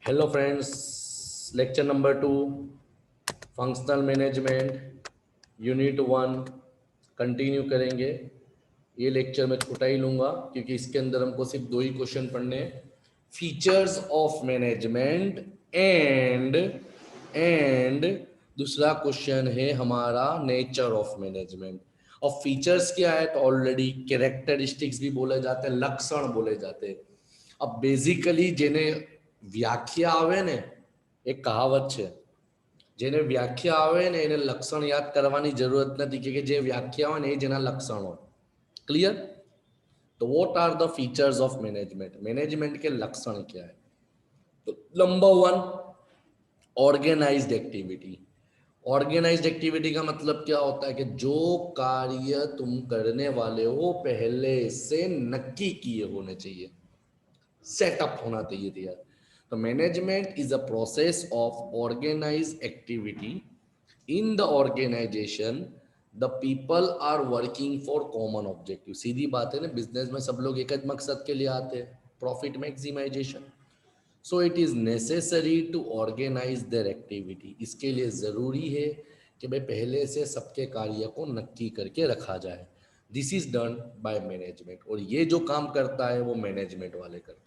Hello friends, lecture number 2, functional management, unit 1 continue करेंगे। ये lecture मैं छोटा ही लूँगा क्योंकि इसके अंदर हमको सिर्फ दो ही क्वेश्चन पढ़ने हैं। फीचर्स ऑफ मैनेजमेंट एंड दूसरा क्वेश्चन है हमारा नेचर ऑफ मैनेजमेंट। और फीचर्स क्या है तो ऑलरेडी कैरेक्टरिस्टिक्स भी बोले जाते हैं, लक्षण बोले जाते हैं। अब बेसिकली જેને વ્યાખ્યા આવે ને, એક કહાવત છે, જેને વ્યાખ્યા આવે ને એને લક્ષણ યાદ કરવાની જરૂરત નથી કે જે વ્યાખ્યા હોય ને એ જેના લક્ષણ હોય। ક્લિયર? तो what are the features of management, management के लक्षण क्या है? तो number 1, organised activity. Organised activity का मतलब क्या होता है कि जो कार्य तुम करने वाले हो पहले से नक्की किए होने चाहिए, सेटअप होना चाहिए थी यार। तो management is a process of organize activity. In the organization the people are working for common objective. सीधी बात है ना, बिजनेस में सब लोग एक ही मकसद के लिए आते हैं, profit maximisation. So it is necessary to organise their activity. इसके लिए ज़रूरी है कि भाई पहले से सबके कार्य को नक्की करके रखा जाए। This is done by management, और ये जो काम करता है वो मैनेजमेंट वाले करते हैं।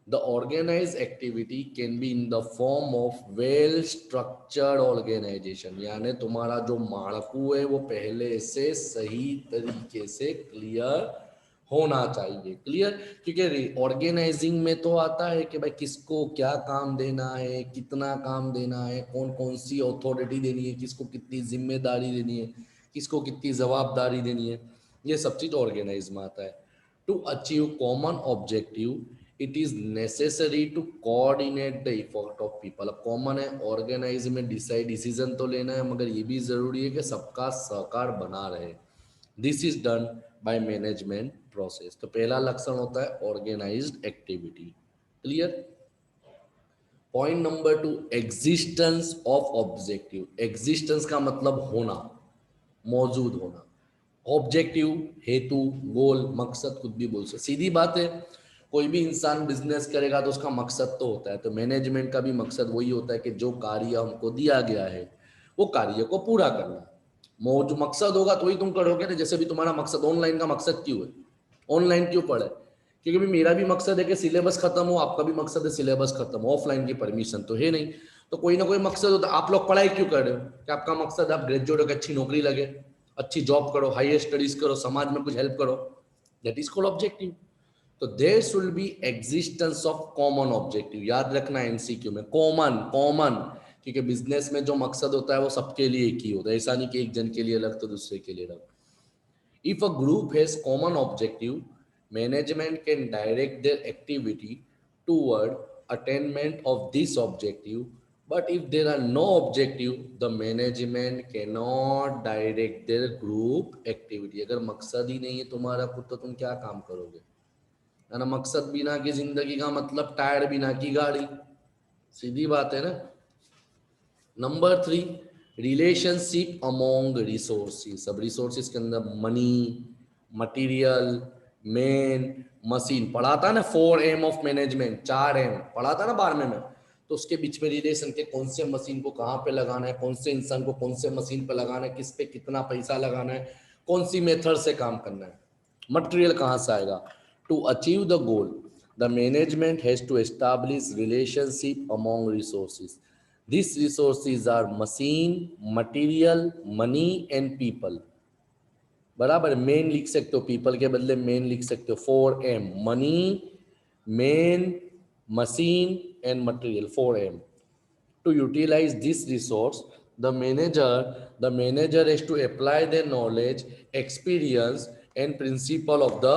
The organized activity can be in the form of well structured organization, यानी तुम्हारा जो माड़कू है वो पहले से सही तरीके से क्लियर होना चाहिए। क्लियर? क्योंकि ऑर्गेनाइजिंग में तो आता है कि भाई किसको क्या काम देना है, कितना काम देना है, कौन कौन सी अथॉरिटी देनी है, किसको कितनी जिम्मेदारी देनी है, किसको कितनी जवाबदारी देनी है, ये सब चीज़ ऑर्गेनाइज में आता है। To achieve common objective it is necessary to coordinate the effort of people. अब कॉमन है, ऑर्गेनाइज में डिसीजन तो लेना है, मगर ये भी जरूरी है कि सबका सहकार बना रहे। This is done by management process. तो पहला लक्षण होता है organised activity. Clear? Point number 2, existence of objective. Existence का मतलब होना, मौजूद होना। ऑब्जेक्टिव हेतु, गोल, मकसद, कुछ भी बोल सकते। सीधी बात है, कोई भी इंसान बिजनेस करेगा तो उसका मकसद तो होता है। तो मैनेजमेंट का भी मकसद वही होता है कि जो कार्य हमको दिया गया है वो कार्य को पूरा करना। जो मकसद होगा तो ही तुम करोगे ना। जैसे भी तुम्हारा मकसद, ऑनलाइन का मकसद क्यों है, ऑनलाइन क्यों पढ़े? क्योंकि भी मेरा भी मकसद है कि सिलेबस खत्म हो, आपका भी मकसद है सिलेबस खत्म हो। ऑफलाइन की परमिशन तो है नहीं, तो कोई ना कोई मकसद होता है। आप लोग पढ़ाई क्यों कर रहे हो? कि आपका मकसद आप ग्रेजुएट होकर अच्छी नौकरी लगे, अच्छी जॉब करो, हाईएस्ट स्टडीज करो, समाज में कुछ हेल्प करो। That is called objective. तो there should be existence of common objective. याद रखना एमसीक्यू में, कॉमन कॉमन, क्योंकि बिजनेस में जो मकसद होता है वो सबके लिए एक ही होता है। ऐसा नहीं कि एक जन के लिए अलग तो दूसरे के लिए अलग। If a group has common objective, management can direct their activity toward attainment of this objective. But if there are no objective, the management cannot direct their group activity. अगर मकसद ही नहीं है तुम्हारा खुद, तो तुम क्या काम करोगे? है ना? मकसद बिना की जिंदगी का मतलब टायर बिना की गाड़ी। सीधी बात है ना। Number 3, relationship among resources. अब रिसोर्सिस के अंदर मनी, मटेरियल, मैन, मशीन पढ़ा था ना। 4M ऑफ मैनेजमेंट, 4M पढ़ा था ना 12वें में। तो उसके बीच में रिलेशन के कौन से मशीन को कहाँ पे लगाना है, कौन से इंसान को कौन से मशीन पे लगाना है, किस पे कितना पैसा लगाना है, कौन सी मेथड से काम करना है, मटेरियल कहाँ से आएगा। To achieve the goal the management has to establish relationship among resources. These resources are machine, material, money and people। बराबर, मेन लिख सकते हो, पीपल के बदले मेन लिख सकते हो। 4M, money, main, machine and material, 4M। To utilize this resource, the manager has to apply their knowledge, experience and principle of the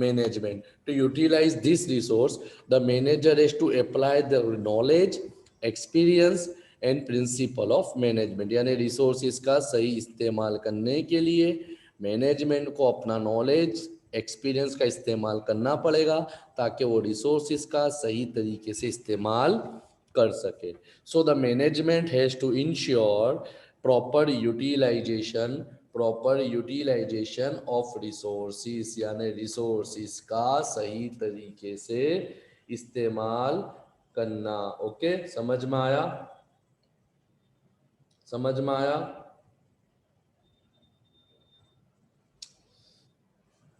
management. To utilize this resource, the manager has to apply the knowledge, experience and principal of management. यानी resources का सही इस्तेमाल करने के लिए management को अपना knowledge, experience का इस्तेमाल करना पड़ेगा ताकि वो रिसोर्सेज का सही तरीके से इस्तेमाल कर सके। So the management has to ensure proper utilisation of resources, यानी रिसोर्सेज का सही तरीके से इस्तेमाल करना। ओके, समझ में आया? समझ में आया?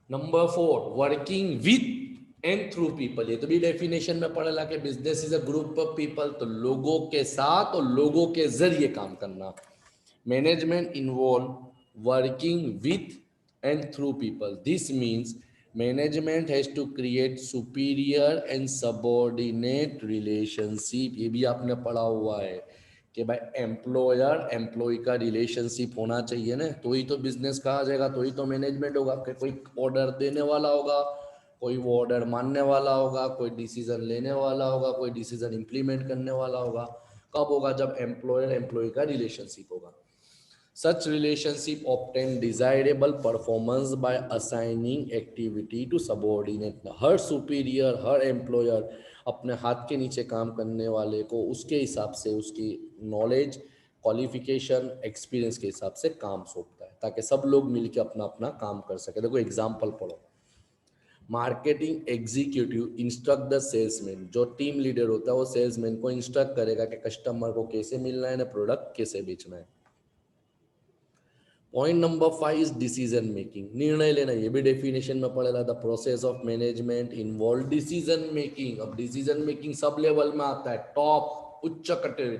Number 4, working with and through people. ये तो भी डेफिनेशन में पढ़ेला कि business is a group of people, तो लोगों के साथ और लोगों के जरिए काम करना। Management involve working with and through people. This means management has to create superior and subordinate relationship. ये भी आपने पढ़ा हुआ है कि भाई एम्प्लॉयर एम्प्लॉय का रिलेशनशिप होना चाहिए ना, तो ही तो बिजनेस कहा जाएगा, तो ही तो मैनेजमेंट होगा। कि कोई ऑर्डर देने वाला होगा, कोई वो ऑर्डर मानने वाला होगा, कोई डिसीजन लेने वाला होगा, कोई डिसीजन इंप्लीमेंट करने वाला होगा। कब होगा? जब एम्प्लॉयर एम्प्लॉय का रिलेशनशिप होगा। Such relationship obtain desirable performance by assigning activity to subordinate. Her superior, her employer अपने हाथ के नीचे काम करने वाले को उसके हिसाब से उसकी नॉलेज, क्वालिफिकेशन, एक्सपीरियंस के हिसाब से काम सौंपता है, ताकि सब लोग मिलकर अपना अपना काम कर सके। देखो एग्जाम्पल पढ़ो। Marketing executive instruct the salesman. जो टीम लीडर होता है वो सेल्समैन को इंस्ट्रक्ट करेगा कि कस्टमर को कैसे मिलना है ना, प्रोडक्ट कैसे बेचना है। Point number 5 is decision making, निर्णय लेना। ये भी डेफिनेशन में पड़ेगा, the process of management involve decision making. अब डिसीजन मेकिंग सब लेवल में आता है, टॉप उच्च कटोरी,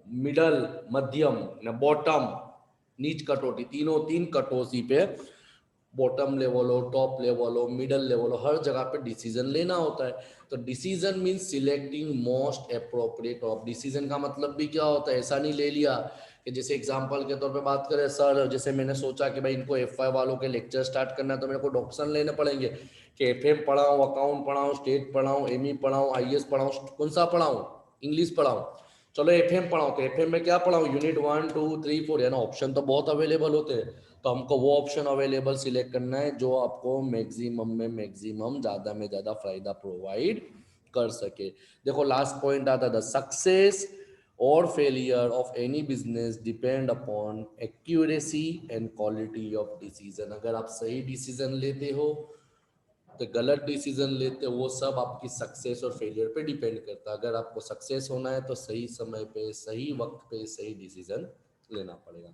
मिडल मध्यम न बॉटम नीच कटौती, तीनों तीन कटौती पे बॉटम लेवल हो, टॉप लेवल हो, मिडल लेवल हो, हर जगह पे डिसीजन लेना होता है। तो decision means selecting most appropriate of. Decision का मतलब भी क्या होता है? ऐसा नहीं ले लिया कि जैसे एग्जांपल के तौर पे बात करें, सर जैसे मैंने सोचा कि भाई इनको एफवाई वालों के लेक्चर स्टार्ट करना है, तो मेरे को ऑप्शन लेने पड़ेंगे कि एफएम पढ़ाऊँ, अकाउंट पढ़ाऊँ, स्टेट पढ़ाऊँ, एमई पढ़ाऊँ, आईएएस पढ़ाऊँ, कौन सा पढ़ाऊँ? इंग्लिश पढ़ाऊँ। चलो एफएम पढ़ाऊँ, तो एफएम में क्या पढ़ाऊँ? यूनिट 1 2 3 4, है ना। ऑप्शन तो बहुत अवेलेबल होते हैं, तो हमको वो ऑप्शन अवेलेबल सिलेक्ट करना है जो आपको मैक्सिमम में मैक्सिमम, ज़्यादा में ज़्यादा फायदा प्रोवाइड कर सके। देखो लास्ट पॉइंट आता था, सक्सेस और failure of any business depend upon accuracy and quality of decision. अगर आप सही डिसीजन लेते हो तो गलत डिसीजन लेते हो, वो सब आपकी सक्सेस और फेलियर पे डिपेंड करता है। अगर आपको सक्सेस होना है तो सही समय पे, सही वक्त पे, सही डिसीजन लेना पड़ेगा।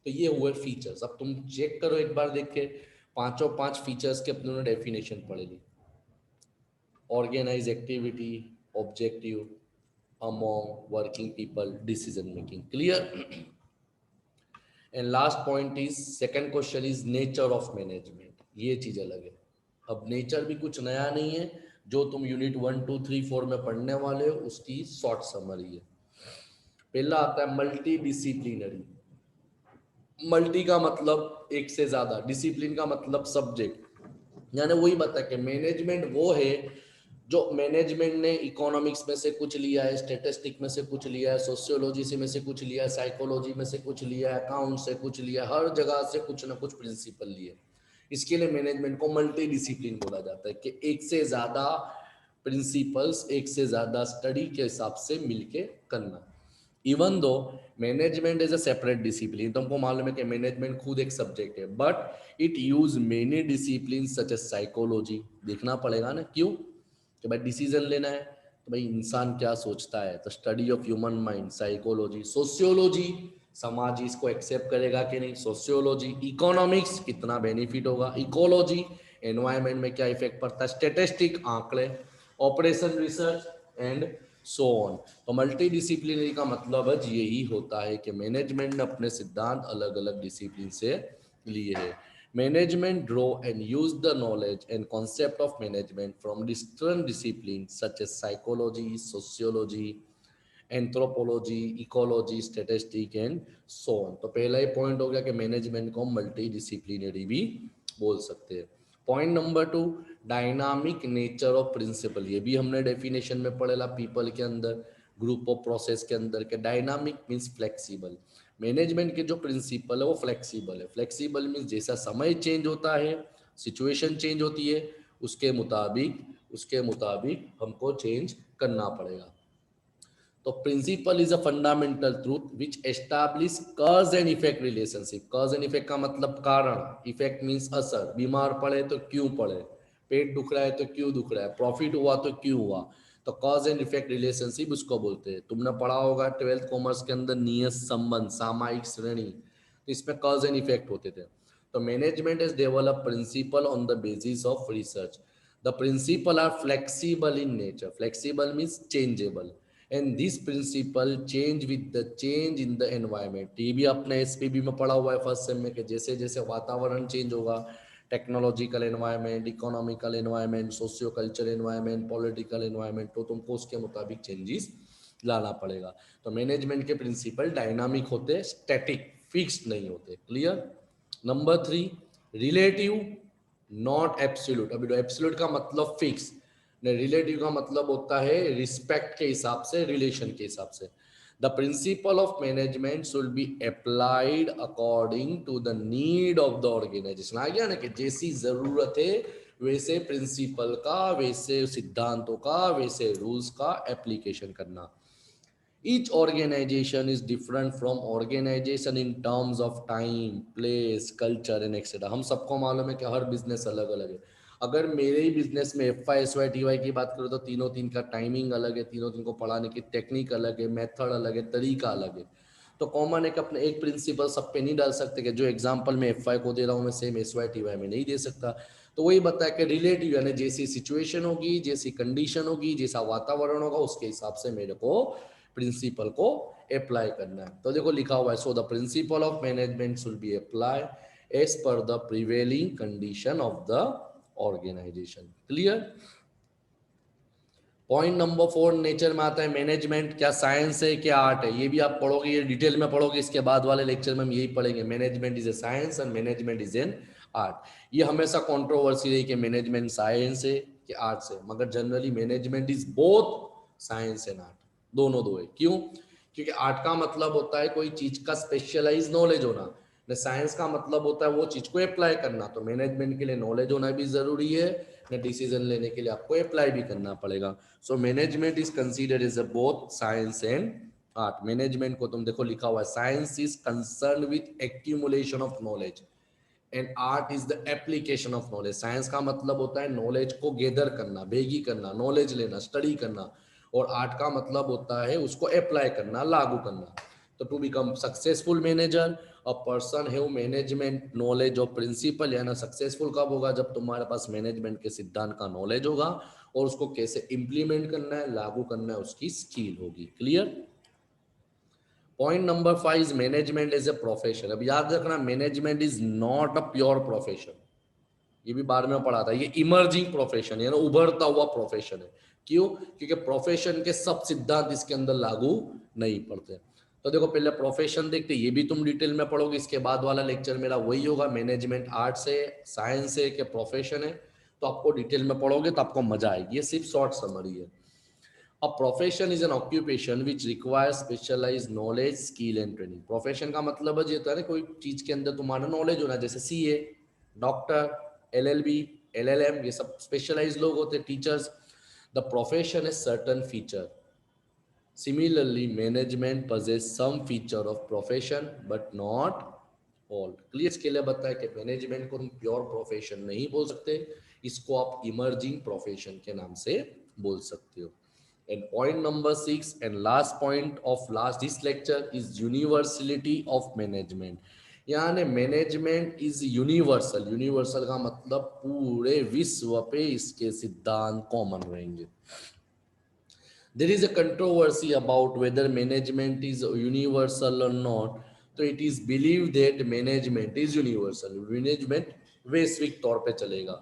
तो ये हुए फीचर्स। अब तुम चेक करो एक बार, देख के पांचों पांच फीचर्स के अपने डेफिनेशन पढ़े ली। Organize activity, objective, among, working people, decision making. Clear? And last point is, second question is nature of management. ये चीज अलग है। अब नेचर भी कुछ नया नहीं है, जो तुम यूनिट 1 2 3 4 में पढ़ने वाले हो उसकी शॉर्ट समरी है। पहला आता है मल्टी डिसिप्लिनरी। मल्टी का मतलब एक से ज्यादा, डिसिप्लिन का मतलब सब्जेक्ट। यानी वही बता कि मैनेजमेंट वो है जो मैनेजमेंट ने इकोनॉमिक्स में से कुछ लिया है, स्टेटिस्टिक में से कुछ लिया है, सोशियोलॉजी से में से कुछ लिया है, साइकोलॉजी में से कुछ लिया है, अकाउंट से कुछ लिया है, हर जगह से कुछ ना कुछ प्रिंसिपल लिए। इसके लिए मैनेजमेंट को मल्टी डिसिप्लिन बोला जाता है कि एक से ज्यादा प्रिंसिपल्स, एक से ज्यादा स्टडी के हिसाब से मिलके करना। Even though management is a separate discipline, तुमको मालूम है कि मैनेजमेंट खुद एक सब्जेक्ट है, but it use many discipline such as psychology. देखना पड़ेगा ना, क्यों? कि भाई डिसीजन लेना है तो भाई इंसान क्या सोचता है, तो study of human mind, psychology. Sociology, समाज इसको एक्सेप्ट करेगा कि नहीं, सोशियोलॉजी। इकोनॉमिक्स, कितना बेनिफिट होगा। इकोलॉजी, एनवायरमेंट में क्या इफेक्ट पड़ता है। स्टेटिस्टिक, आंकड़े। Operation research and so on. तो मल्टी डिसिप्लिनरी का मतलब यही होता है कि मैनेजमेंट ने अपने सिद्धांत अलग अलग डिसिप्लिन से लिए हैं। Management draw and use the knowledge and concept of management from different disciplines such as psychology, sociology, anthropology, ecology, statistic and so on. तो पहला ही पॉइंट हो गया कि मैनेजमेंट को मल्टी डिसिप्लिनरी भी बोल सकते हैं। Point number 2, dynamic nature of principle. ये भी हमने डेफिनेशन में पढ़ेला पीपल के अंदर, ग्रुप ऑफ प्रोसेस के अंदर के। Dynamic means flexible. मैनेजमेंट के जो प्रिंसिपल है वो फ्लेक्सिबल है। फ्लेक्सिबल मीन्स जैसा समय चेंज होता है, सिचुएशन चेंज होती है, उसके मुताबिक हमको चेंज करना पड़ेगा। तो principle is a fundamental truth which establish cause and effect relationship. Cause and effect का मतलब कारण, इफेक्ट मीन्स असर। बीमार पड़े तो क्यों पड़े, पेट दुख रहा है तो क्यों दुख रहा है, प्रॉफिट हुआ तो क्यों हुआ। तो कॉज एंड इफेक्ट रिलेशनशिप उसको बोलते हैं। तुमने पढ़ा होगा 12th कॉमर्स के अंदर नियत संबंध, सामायिक श्रेणी, तो इसमें कॉज एंड इफेक्ट होते थे। तो management is develop principle on the basis of research. The principle are flexible in nature, flexible means changeable, and this principle change with the change in the environment. ये भी अपने SPB में पढ़ा हुआ है फर्स्ट सेम में कि जैसे जैसे वातावरण चेंज होगा, technological environment, economical environment, socio culture environment, political environment, तो तुमको उसके मुताबिक चेंजेस लाना पड़ेगा। तो मैनेजमेंट के प्रिंसिपल डायनामिक होते हैं, स्टैटिक फिक्स्ड नहीं होते। Clear. Number 3, relative not absolute. अभी एब्सोल्यूट का मतलब फिक्स, रिलेटिव का मतलब होता है रिस्पेक्ट के हिसाब से, रिलेशन के हिसाब से। The principle of management should be applied according to the need of the organization. आ गया ना कि जैसी जरूरत है वैसे प्रिंसिपल का, वैसे सिद्धांतों का, वैसे रूल्स का एप्लीकेशन करना। Each organization is different from organization in terms of time, place, culture and etc. हम सबको मालूम है कि हर बिजनेस अलग अलग है। अगर मेरे ही बिजनेस में F I S Y T Y की बात करो तो तीनों तीन का टाइमिंग अलग है, तीनों तीन को पढ़ाने की टेक्निक अलग है, मेथड अलग है, तरीका अलग है। तो कॉमन एक अपने एक प्रिंसिपल सब पे नहीं डाल सकते कि जो एग्जांपल मैं एफ आई को दे रहा हूँ मैं same S Y T Y में नहीं दे सकता। तो वही बताया कि रिलेटिव यानी जैसी सिचुएशन होगी, जैसी कंडीशन होगी, जैसा वातावरण होगा, उसके हिसाब से मेरे को प्रिंसिपल को अप्लाई करना है। तो देखो लिखा हुआ है, so the principle of management should be apply as per the prevailing condition of the organisation. Clear. Point number 4 nature में आता है मैनेजमेंट क्या साइंस है क्या आर्ट है। ये भी आप पढ़ोगे, ये डिटेल में पढ़ोगे, इसके बाद वाले लेक्चर में हम यही पढ़ेंगे। Management is a science and management is an art. ये हमेशा कंट्रोवर्सी रही कि मैनेजमेंट साइंस है कि आर्ट्स है, मगर generally management is both science and art, दोनों दो है। क्यों? क्योंकि आर्ट का मतलब होता है कोई चीज का स्पेशलाइज नॉलेज होना, साइंस का मतलब होता है वो चीज को अप्लाई करना। तो मैनेजमेंट के लिए नॉलेज होना भी जरूरी है, डिसीजन लेने के लिए आपको अप्लाई भी करना पड़ेगा। So management is considered as a both science and art. Management को तुम देखो लिखा हुआ है, science is concern with accumulation of knowledge and art is the application of knowledge. Science का मतलब होता है नॉलेज को गैदर करना, भेगी करना, नॉलेज लेना, स्टडी करना, और आर्ट का मतलब होता है उसको अप्लाई करना, लागू करना। तो to become successful manager a person have management knowledge of principle, यानी सक्सेसफुल कब होगा? जब तुम्हारे पास मैनेजमेंट के सिद्धांत का नॉलेज होगा और उसको कैसे इंप्लीमेंट करना है, लागू करना है, उसकी स्किल होगी। Clear. Point number 5 is management as a profession. अब याद रखना, management is not a pure profession. ये भी बारे में पढ़ा था, ये इमर्जिंग प्रोफेशन है ना, उभरता हुआ प्रोफेशन है। क्यों? क्योंकि प्रोफेशन के सब सिद्धांत इसके अंदर लागू नहीं पड़ते। तो देखो पहले प्रोफेशन देखते, ये भी तुम डिटेल में पढ़ोगे, इसके बाद वाला लेक्चर मेरा वही होगा, मैनेजमेंट आर्ट्स है, साइंस है कि प्रोफेशन है। तो आपको डिटेल में पढ़ोगे तो आपको मजा आएगी। ये सिर्फ शॉर्ट समरी है। A profession is an occupation which requires specialized knowledge, skill and training. Profession का मतलब है ये होता है ना, कोई चीज के अंदर तुम्हारा नॉलेज होना, जैसे सीए, डॉक्टर, एलएलबी, एलएलएम, ये सब स्पेशलाइज लोग होते हैं, teachers. The profession is certain feature. Similarly, management possess some feature of profession but not all. Clear. इसके लिए बताया कि मैनेजमेंट को तुम प्योर प्रोफेशन नहीं बोल सकते, इसको आप इमर्जिंग प्रोफेशन के नाम से बोल सकते हो। And point number 6 and last point of last this lecture is universality of management. यानी मैनेजमेंट इज यूनिवर्सल। यूनिवर्सल का मतलब पूरे विश्व पे इसके सिद्धांत कॉमन रहेंगे। There is a controversy about whether management is universal or not. तो it is believed that management is universal. Management वैश्विक तौर पे चलेगा।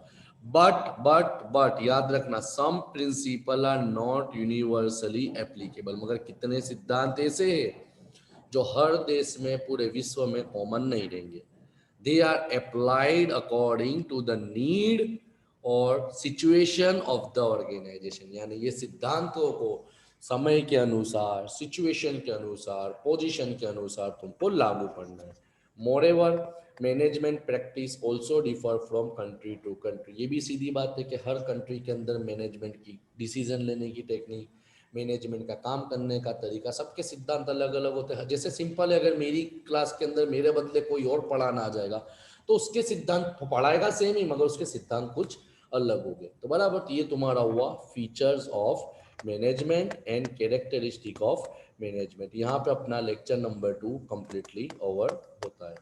But याद रखना, some principle are not universally applicable. मगर कितने सिद्धांत ऐसे हैं जो हर देश में, पूरे विश्व में कॉमन नहीं रहेंगे। They are applied according to the need और सिचुएशन ऑफ द ऑर्गेनाइजेशन। यानी ये सिद्धांतों को समय के अनुसार, सिचुएशन के अनुसार, पोजीशन के अनुसार तुमको लागू करना है। Moreover management practice also differ from country to country. ये भी सीधी बात है कि हर कंट्री के अंदर मैनेजमेंट की डिसीजन लेने की टेक्निक, मैनेजमेंट का काम करने का तरीका, सबके सिद्धांत अलग अलग होते हैं। जैसे सिंपल है, अगर मेरी क्लास के अंदर मेरे बदले कोई और पढ़ाना आ जाएगा तो उसके सिद्धांत पढ़ाएगा सेम ही, मगर उसके सिद्धांत कुछ अलग हो गए। तो बराबर, ये तुम्हारा हुआ features of management and characteristic of management. यहाँ पे अपना लेक्चर नंबर 2 कंप्लीटली ओवर होता है।